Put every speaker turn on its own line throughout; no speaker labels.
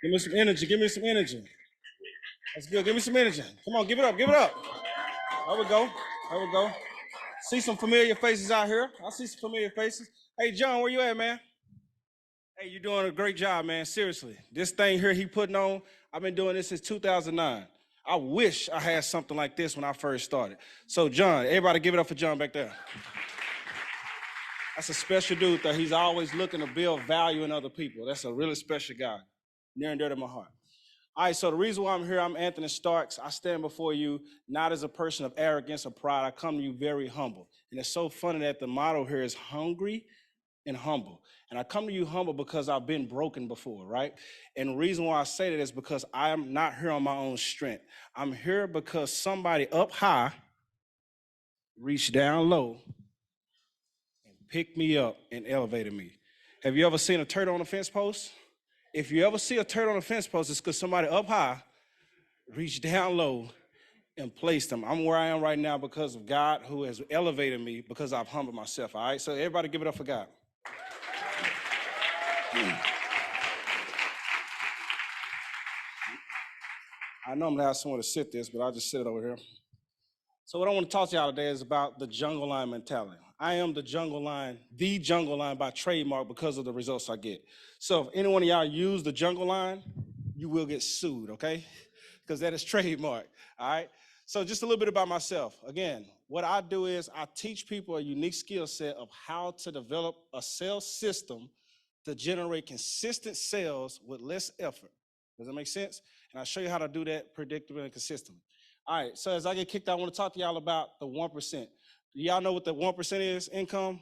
Give me some energy. Give me some energy. That's good. Give me some energy. Come on, give it up. Give it up. There we go. There we go. See some familiar faces out here. I see some familiar faces. Hey, John, where you at, man? Hey, you're doing a great job, man. Seriously. This thing here he putting on, I've been doing this since 2009. I wish I had something like this when I first started. So, John, everybody give it up for John back there. That's a special dude that he's always looking to build value in other people. That's a really special guy, near and dear to my heart. All right, so the reason why I'm here, I'm Anthony Starks. I stand before you not as a person of arrogance or pride. I come to you very humble. And it's so funny that the motto here is hungry and humble. And I come to you humble because I've been broken before, right? And the reason why I say that is because I'm not here on my own strength. I'm here because somebody up high reached down low and picked me up and elevated me. Have you ever seen a turtle on a fence post? If you ever see a turtle on a fence post, it's because somebody up high reached down low and placed them. I'm where I am right now because of God who has elevated me because I've humbled myself, all right? So everybody give it up for God. I know I'm gonna have someone to sit this, but I'll just sit it over here. So what I want to talk to y'all today is about the jungle line mentality. I am the jungle line by trademark because of the results I get. So if any one of y'all use the jungle line, you will get sued, okay? Because that is trademark, all right? So just a little bit about myself. Again, what I do is I teach people a unique skill set of how to develop a sales system to generate consistent sales with less effort. Does that make sense? And I'll show you how to do that predictably and consistently. All right, so as I get kicked out, I want to talk to y'all about the 1%. Do y'all know what the 1% is, income?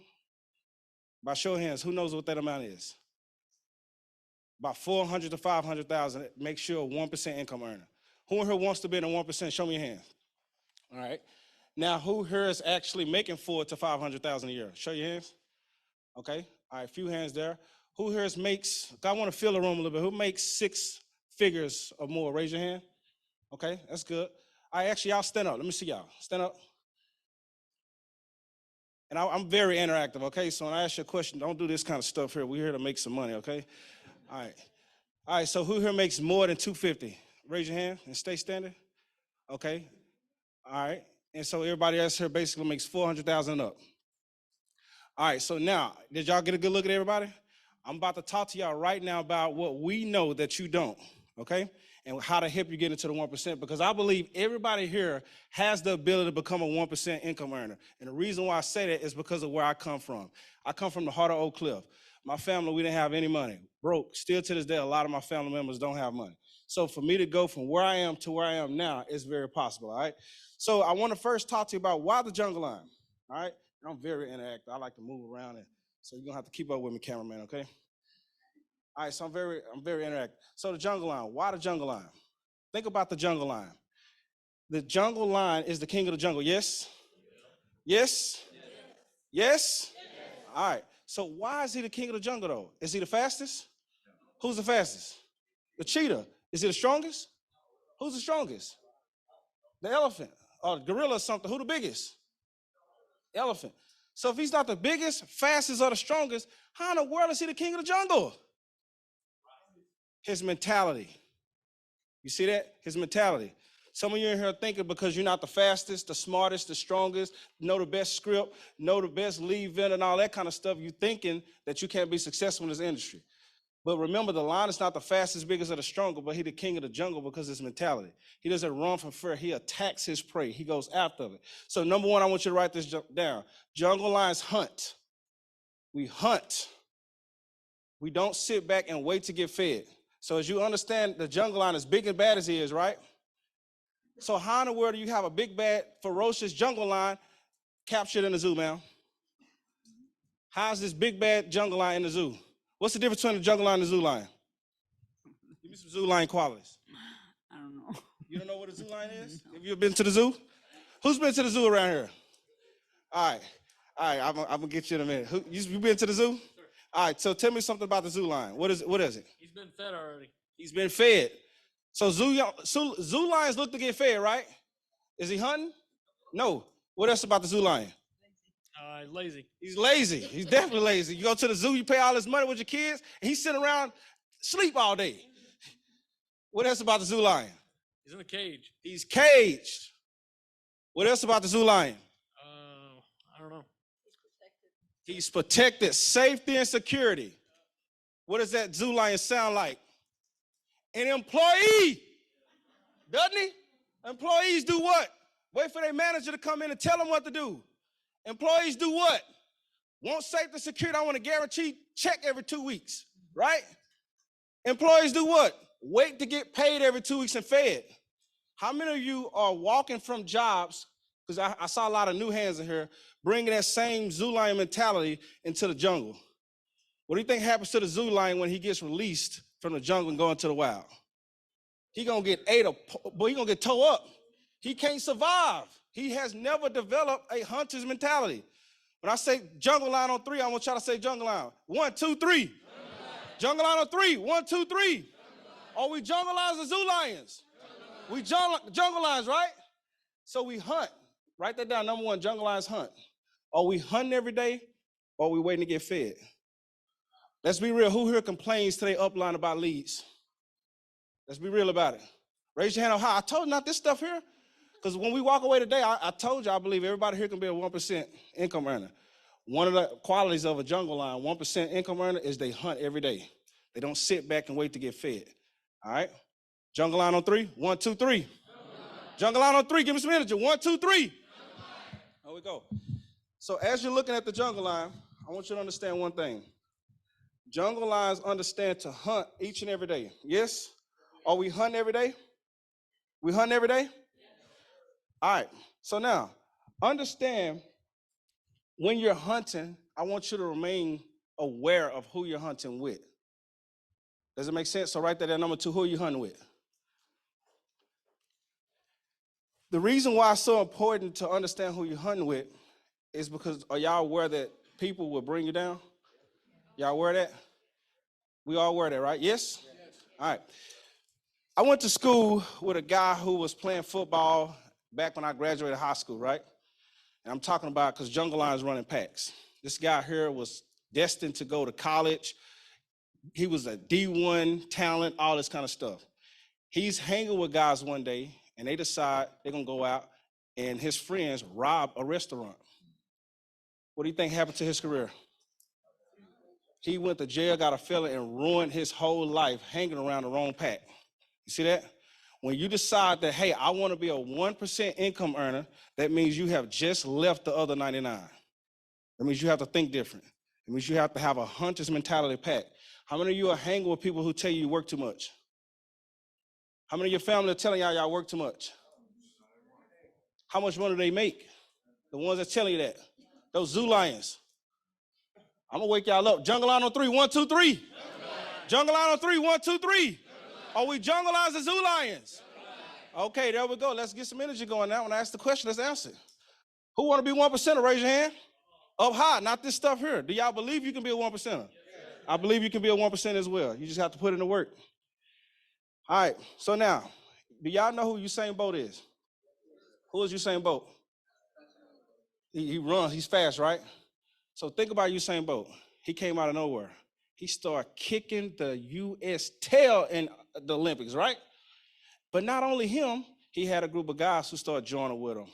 By show of hands, who knows what that amount is? About 400 to 500,000 makes you a 1% income earner. Who in here wants to be in a 1%? Show me your hand. All right. Now, who here is actually making 400 to 500,000 a year? Show your hands. Okay. All right, few hands there. Who here makes, I want to fill the room a little bit. Who makes 6 figures or more? Raise your hand. Okay, that's good. All right, actually, y'all stand up. Let me see y'all. Stand up. And I'm very interactive, okay? So when I ask you a question, don't do this kind of stuff here. We're here to make some money, okay? All right. All right, so who here makes more than 250? Raise your hand and stay standing. Okay. All right. And so everybody else here basically makes 400,000 up. All right, so now, did y'all get a good look at everybody? I'm about to talk to y'all right now about what we know that you don't, okay? And how to help you get into the 1%, because I believe everybody here has the ability to become a 1% income earner. And the reason why I say that is because of where I come from. I come from the heart of Oak Cliff. My family, we didn't have any money. Broke. Still to this day, a lot of my family members don't have money. So for me to go from where I am to where I am now is very possible, all right? So I want to first talk to you about why the jungle line, all right? I'm very interactive. I like to move around, and so you're gonna have to keep up with me, cameraman, okay? All right, so I'm very interactive. So the jungle line, why the jungle line? Think about the jungle line. The jungle line is the king of the jungle, yes? Yes? Yes? All right, so why is he the king of the jungle though? Is he the fastest? Who's the fastest? The cheetah. Is he the strongest? Who's the strongest? The elephant or the gorilla or something. Who the biggest? Elephant. So if he's not the biggest, fastest, or the strongest, how in the world is he the king of the jungle? His mentality. You see that? His mentality. Some of you in here are thinking because you're not the fastest, the smartest, the strongest, know the best script, know the best lead vendor and all that kind of stuff, you're thinking that you can't be successful in this industry. But remember, the lion is not the fastest, biggest, or the stronger, but he's the king of the jungle because of his mentality. He doesn't run from fear. He attacks his prey. He goes after it. So number one, I want you to write this down. Jungle lions hunt. We hunt. We don't sit back and wait to get fed. So as you understand, the jungle lion is big and bad as he is, right? So how in the world do you have a big, bad, ferocious jungle lion captured in the zoo, man? How's this big, bad jungle lion in the zoo? What's the difference between the jungle lion and the zoo lion? Give me some zoo lion qualities.
I don't know.
You don't know what a zoo lion is? Have you been to the zoo? Who's been to the zoo around here? All right, I'm gonna get you in a minute. You been to the zoo? Sure. All right, so tell me something about the zoo lion. What is it?
He's been fed already.
He's been fed. So zoo lions look to get fed, right? Is he hunting? No. What else about the zoo lion?
Lazy.
He's lazy. He's definitely lazy. You go to the zoo, you pay all this money with your kids, and he's sitting around sleep all day. What else about the zoo lion?
He's in the cage.
He's caged. What else about the zoo lion?
I don't know.
He's protected. Safety and security. What does that zoo lion sound like? An employee. Doesn't he? Employees do what? Wait for their manager to come in and tell them what to do. Employees do what? Want safety and security. I want a guaranteed check every 2 weeks, right? Employees do what? Wait to get paid every 2 weeks and fed. How many of you are walking from jobs, because I saw a lot of new hands in here, bringing that same zoo lion mentality into the jungle? What do you think happens to the zoo lion when he gets released from the jungle and go into the wild? He gonna get ate up, but he gonna get towed up. He can't survive. He has never developed a hunter's mentality. When I say jungle lion on 3, I want y'all to say jungle lion. 1, 2, 3. Jungle lion on 3. 1, 2, 3. Are we jungle lions or zoo lions? We jungle lions, right? So we hunt. Write that down. Number 1, jungle lions hunt. Are we hunting every day or are we waiting to get fed? Let's be real. Who here complains today upline about leads? Let's be real about it. Raise your hand up high. I told you not this stuff here. Because when we walk away today, I told you I believe everybody here can be a 1% income earner. One of the qualities of a jungle lion, 1% income earner, is they hunt every day. They don't sit back and wait to get fed. All right? Jungle lion on 3. 1, 2, 3. Jungle lion on 3. Give me some energy. 1, 2, 3. There we go. So as you're looking at the jungle lion, I want you to understand one thing. Jungle lions understand to hunt each and every day. Yes? Are we hunting every day? We hunt every day? All right. So now, understand when you're hunting, I want you to remain aware of who you're hunting with. Does it make sense? So write that down. Number 2, who are you hunting with? The reason why it's so important to understand who you're hunting with is because are y'all aware that people will bring you down? Y'all aware of that? We all aware of that, right? Yes? All right. I went to school with a guy who was playing football back when I graduated high school, right? And I'm talking about because jungle lions running packs. This guy here was destined to go to college. He was a D1 talent, all this kind of stuff. He's hanging with guys one day, and they decide they're going to go out, and his friends rob a restaurant. What do you think happened to his career? He went to jail, got a felony, and ruined his whole life hanging around the wrong pack. You see that? When you decide that, hey, I want to be a 1% income earner, that means you have just left the other 99. That means you have to think different. It means you have to have a hunter's mentality pack. How many of you are hanging with people who tell you work too much? How many of your family are telling y'all work too much? How much money do they make? The ones that's telling you that. Those zoo lions. I'm going to wake y'all up. Jungle lion on 3. 1, 2, 3. Jungle lion on 3. 1, 2, 3. Are we jungle lions or zoo lions? Okay, there we go. Let's get some energy going now. When I ask the question, let's answer it. Who want to be 1%er? Raise your hand. Up high, not this stuff here. Do y'all believe you can be a 1%er? I believe you can be a 1% as well. You just have to put in the work. All right, so now, do y'all know who Usain Bolt is? Who is Usain Bolt? He runs, he's fast, right? So think about Usain Bolt. He came out of nowhere. He started kicking the U.S. tail in the Olympics, right? But not only him, he had a group of guys who started joining with him,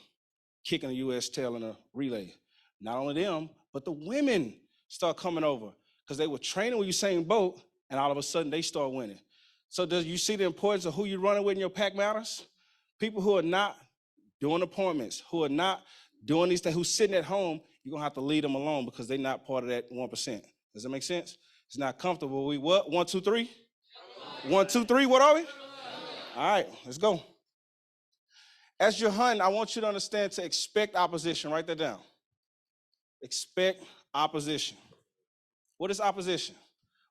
kicking the U.S. tail in a relay. Not only them, but the women start coming over because they were training with Usain Bolt, and all of a sudden they start winning. So do you see the importance of who you're running with in your pack matters? People who are not doing appointments, who are not doing these things, who's sitting at home, you're going to have to leave them alone because they're not part of that 1%. Does that make sense? It's not comfortable. We what? 1, 2, 3? 1, 2, 3, what are we? All right, let's go. As you're hunting, I want you to understand to expect opposition. Write that down. Expect opposition. What is opposition?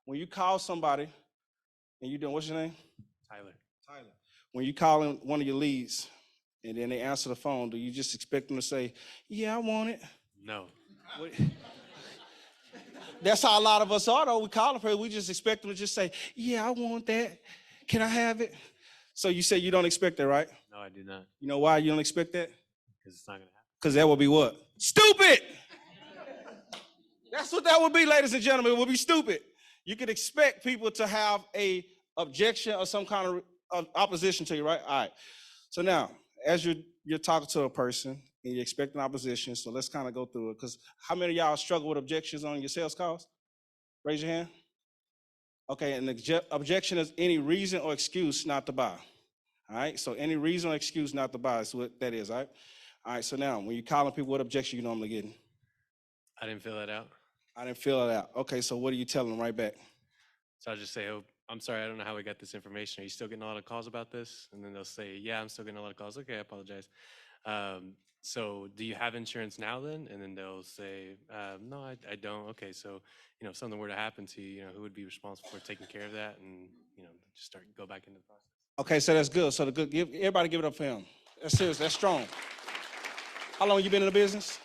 When you call somebody and you're doing, what's your name?
Tyler.
When you call in one of your leads and then they answer the phone, do you just expect them to say, yeah, I want it?
No.
What? That's how a lot of us are, though. We call them, we just expect them to just say, yeah, I want that. Can I have it? So you say you don't expect that, right?
No, I do not.
You know why you don't expect that?
Because it's not going to happen.
Because that would be what? Stupid! That's what that would be, ladies and gentlemen. It would be stupid. You could expect people to have a objection or some kind of opposition to you, right? All right. So now, as you're talking to a person and you're expecting opposition, so let's kind of go through it. Because how many of y'all struggle with objections on your sales calls? Raise your hand. Okay, and the objection is any reason or excuse not to buy. All right, so any reason or excuse not to buy is what that is, all right? All right, so now when you're calling people, what objection you normally getting?
I didn't fill that out.
I didn't fill it out. Okay, so what are you telling them right back?
So I'll just say, oh, I'm sorry, I don't know how we got this information. Are you still getting a lot of calls about this? And then they'll say, yeah, I'm still getting a lot of calls. Okay, I apologize. So do you have insurance now then? And then they'll say, no, I don't. Okay, so, if something were to happen to you, who would be responsible for taking care of that? And, just go back into the process.
Okay, so that's good. So everybody give it up for him. That's serious, that's strong. How long you been in the business?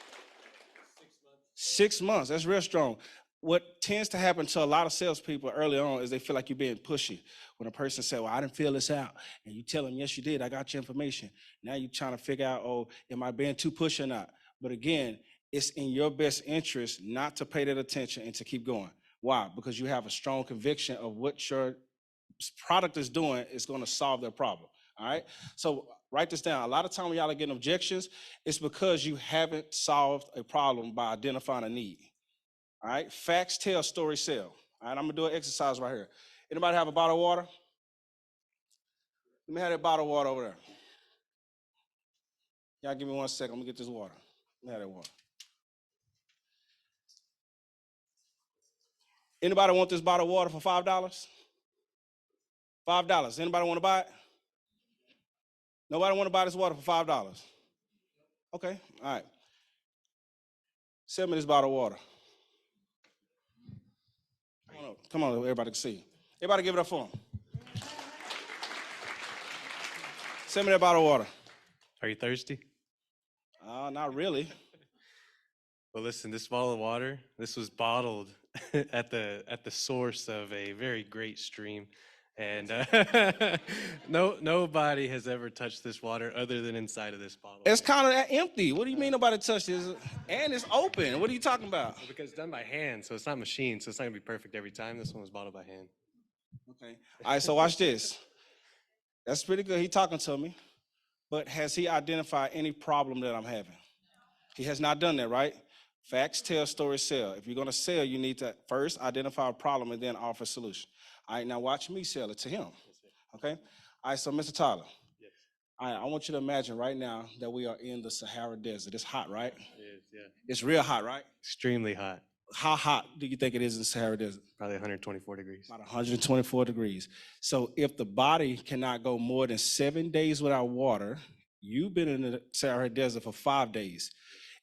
6 months, that's real strong. What tends to happen to a lot of salespeople early on is they feel like you're being pushy. When a person says, well, I didn't fill this out, and you tell them, yes, you did, I got your information. Now you're trying to figure out, oh, am I being too pushy or not? But again, it's in your best interest not to pay that attention and to keep going. Why? Because you have a strong conviction of what your product is doing is going to solve their problem. All right. So write this down. A lot of time when y'all are getting objections, it's because you haven't solved a problem by identifying a need. All right. Facts tell, stories sell. All right. I'm gonna do an exercise right here. Anybody have a bottle of water? Let me have that bottle of water over there. Y'all give me 1 second. I'm gonna get this water. Let me have that water. Anybody want this bottle of water for $5? $5. Anybody want to buy it? Nobody want to buy this water for $5? Okay, all right. Sell me this bottle of water. Come on, everybody can see. Everybody give it up for him. Send me that bottle of water.
Are you thirsty?
Not really.
Well, listen, this bottle of water, this was bottled at the source of a very great stream. And nobody has ever touched this water other than inside of this bottle.
It's kind of empty. What do you mean nobody touched this? And it's open. What are you talking about?
Well, because it's done by hand, so it's not machine, so it's not gonna be perfect every time. This one was bottled by hand.
Okay. All right, so watch this. That's pretty good. He talking to me. But has he identified any problem that I'm having? He has not done that, right? Facts tell, stories sell. If you're going to sell, you need to first identify a problem and then offer a solution. All right, now watch me sell it to him. Okay? All right, so Mr. Tyler.
Yes.
All right, I want you to imagine right now that we are in the Sahara Desert. It's hot, right?
It is, yeah.
It's real hot, right?
Extremely hot.
How hot do you think it is in the Sahara Desert?
Probably 124 degrees.
About 124 degrees. So if the body cannot go more than 7 days without water, you've been in the Sahara Desert for 5 days.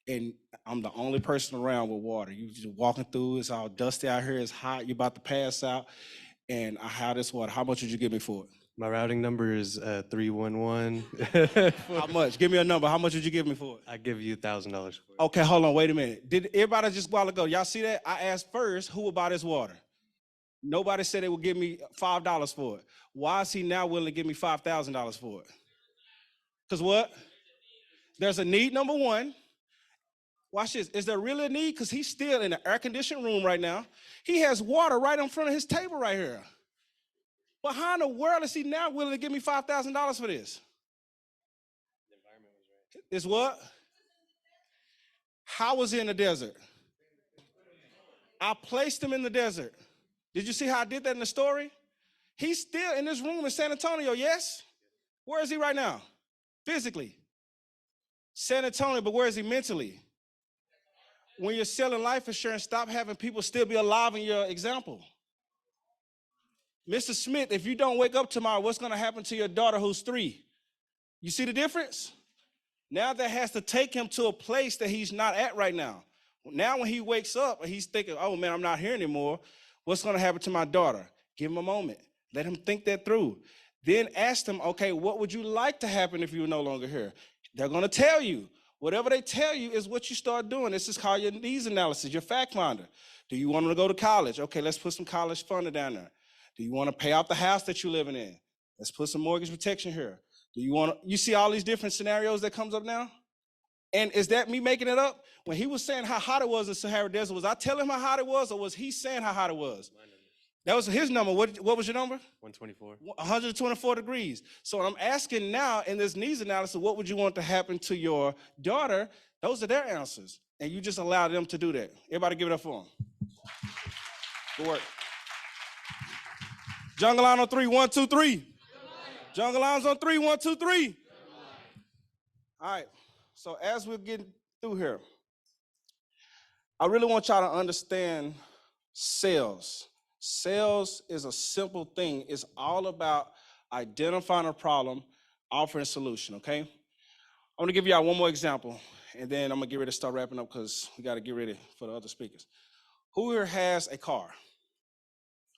And I'm the only person around with water. You just walking through, it's all dusty out here, it's hot, you're about to pass out. And I have this water. How much would you give me for it?
My routing number is 311.
How much? Give me a number. How much would you give me for it?
I give you $1,000 for it.
Okay, hold on, wait a minute. Did everybody just a while ago, y'all see that? I asked first, who would buy this water? Nobody said they would give me $5 for it. Why is he now willing to give me $5,000 for it? Because what? There's a need, number one. Watch this. Is there really a need? Because he's still in an air-conditioned room right now. He has water right in front of his table right here. But how in the world is he now willing to give me $5,000 for this?
The environment was right.
Is what? How was he in the desert? I placed him in the desert. Did you see how I did that in the story? He's still in this room in San Antonio, yes? Where is he right now? Physically. San Antonio, but where is he mentally? When you're selling life insurance, stop having people still be alive in your example. Mr. Smith, if you don't wake up tomorrow, what's going to happen to your daughter who's 3? You see the difference? Now that has to take him to a place that he's not at right now. Now when he wakes up and he's thinking, oh man, I'm not here anymore, what's going to happen to my daughter? Give him a moment. Let him think that through. Then ask them, okay, what would you like to happen if you were no longer here? They're going to tell you. Whatever they tell you is what you start doing. This is called your needs analysis, your fact finder. Do you want them to go to college? Okay, let's put some college funding down there. Do you want to pay off the house that you're living in? Let's put some mortgage protection here. Do you want to, you see all these different scenarios that comes up now? And is that me making it up? When he was saying how hot it was in Sahara Desert, was I telling him how hot it was, or was he saying how hot it was? That was his number. What was your number?
124.
124 degrees. So what I'm asking now in this needs analysis, what would you want to happen to your daughter? Those are their answers. And you just allow them to do that. Everybody give it up for them. Good work. Jungle line on 3, 1, 2, 3. Jungle lines on 3, 1, 2, 3. All right. So as we're getting through here, I really want y'all to understand sales. Sales is a simple thing. It's all about identifying a problem, offering a solution, okay? I'm gonna give y'all one more example, and then I'm gonna get ready to start wrapping up because we gotta get ready for the other speakers. Who here has a car?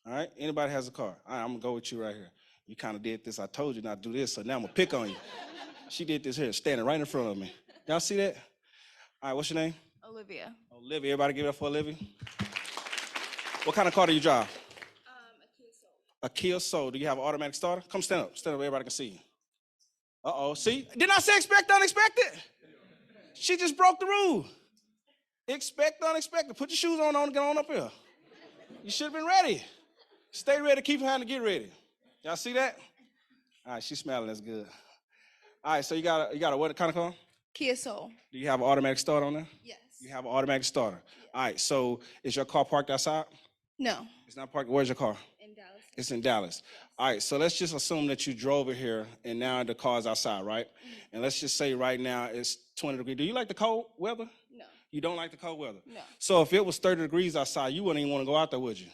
All right, anybody has a car? All right, I'm gonna go with you right here. You kind of did this. I told you not to do this, so now I'm gonna pick on you. She did this here, standing right in front of me. Y'all see that? All right, what's your name?
Olivia.
Olivia, everybody give it up for Olivia. What kind of car do you drive?
A Kia Soul.
A Kia Soul. Do you have an automatic starter? Come stand up. Stand up, everybody can see you. Uh-oh, see? Didn't I say expect the unexpected? She just broke the rule. Expect the unexpected. Put your shoes on and get on up here. You should have been ready. Stay ready, keep your hand to get ready. Y'all see that? All right, she's smiling, that's good. All right, so you got a what kind of car?
Kia Soul.
Do you have an automatic starter on there?
Yes.
You have an automatic starter. All right, so is your car parked outside?
No.
It's not parked. Where's your car?
In Dallas.
It's in Dallas. All right, so let's just assume that you drove it here and now the car's outside, right? And let's just say right now it's 20 degrees. Do you like the cold weather?
No.
You don't like the cold weather?
No.
So if it was 30 degrees outside, you wouldn't even want to go out there, would you?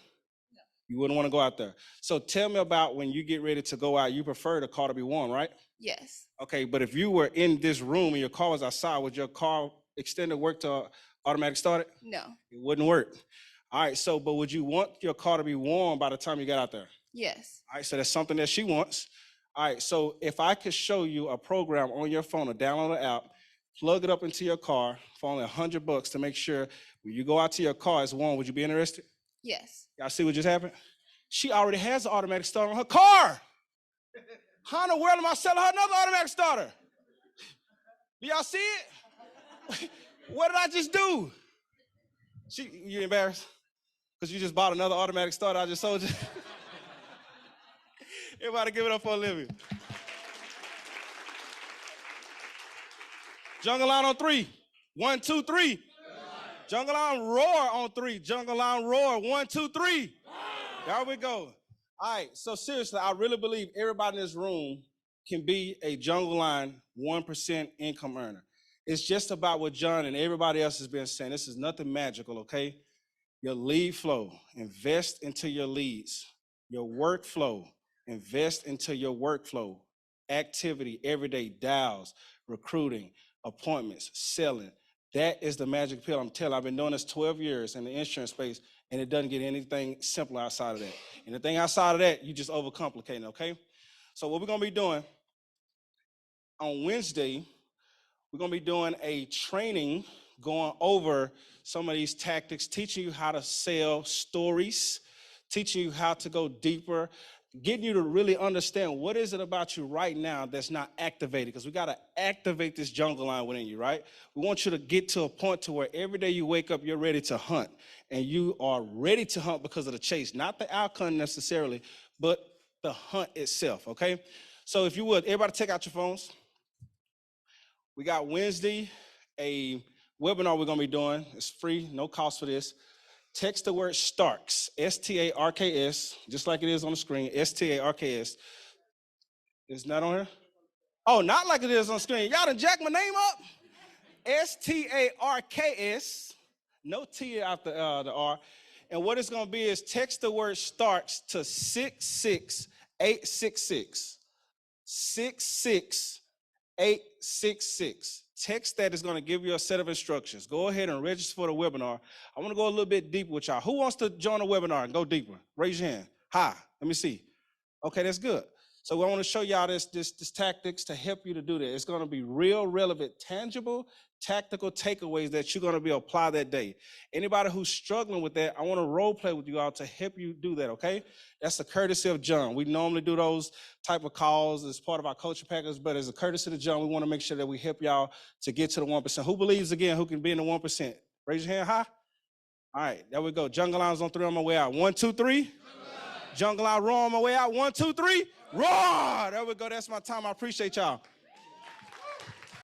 No.
You wouldn't want to go out there. So tell me about when you get ready to go out, you prefer the car to be warm, right?
Yes.
Okay, but if you were in this room and your car was outside, would your car extended work to automatic start it?
No.
It wouldn't work. All right, so, but would you want your car to be warm by the time you got out there?
Yes.
All right, so that's something that she wants. All right, so if I could show you a program on your phone or download an app, plug it up into your car for only $100 to make sure when you go out to your car it's warm, would you be interested?
Yes.
Y'all see what just happened? She already has an automatic starter on her car. How in the world am I selling her another automatic starter? Do y'all see it? What did I just do? You embarrassed? Because you just bought another automatic starter I just sold you? Everybody give it up for Olivia. Jungle line on 3. 1, 2, 3. Jungle line roar on 3. Jungle line roar. 1, 2, 3. There we go. All right, so seriously, I really believe everybody in this room can be a Jungle Line 1% income earner. It's just about what John and everybody else has been saying. This is nothing magical, okay? Your lead flow, invest into your leads. Your workflow, invest into your workflow. Activity, everyday dials, recruiting, appointments, selling. That is the magic pill. I'm telling you, I've been doing this 12 years in the insurance space, and it doesn't get anything simpler outside of that. And the thing outside of that, you just overcomplicate it, okay? So what we're gonna be doing on Wednesday, we're gonna be doing a training going over some of these tactics, teaching you how to sell stories, teaching you how to go deeper, getting you to really understand what is it about you right now that's not activated, because we got to activate this jungle line within you, right? We want you to get to a point to where every day you wake up, you're ready to hunt, and you are ready to hunt because of the chase, not the outcome necessarily, but the hunt itself, okay? So if you would, everybody take out your phones. We got Wednesday, a webinar we're going to be doing. It's free, no cost for this. Text the word STARKS, S-T-A-R-K-S, just like it is on the screen, S-T-A-R-K-S. It's not on here? Oh, not like it is on the screen. Y'all done jack my name up? S-T-A-R-K-S, no T after the R. And what it's going to be is text the word STARKS to 66866. 66866. Text that is going to give you a set of instructions. Go ahead and register for the webinar. I want to go a little bit deeper with y'all. Who wants to join the webinar and go deeper? Raise your hand. Hi, let me see. Okay, that's good. So I want to show y'all this tactics to help you to do that. It's going to be real, relevant, tangible, tactical takeaways that you're going to be able to apply that day. Anybody who's struggling with that, I want to role play with you all to help you do that, okay? That's a courtesy of John. We normally do those type of calls as part of our coaching package, but as a courtesy to John, we want to make sure that we help y'all to get to the 1%. Who believes, again, who can be in the 1%? Raise your hand high. All right, there we go. Jungle lines on 3 on my way out. 1, 2, 3. Jungle, I roar on my way out. 1, 2, 3. Roar! There we go. That's my time. I appreciate y'all.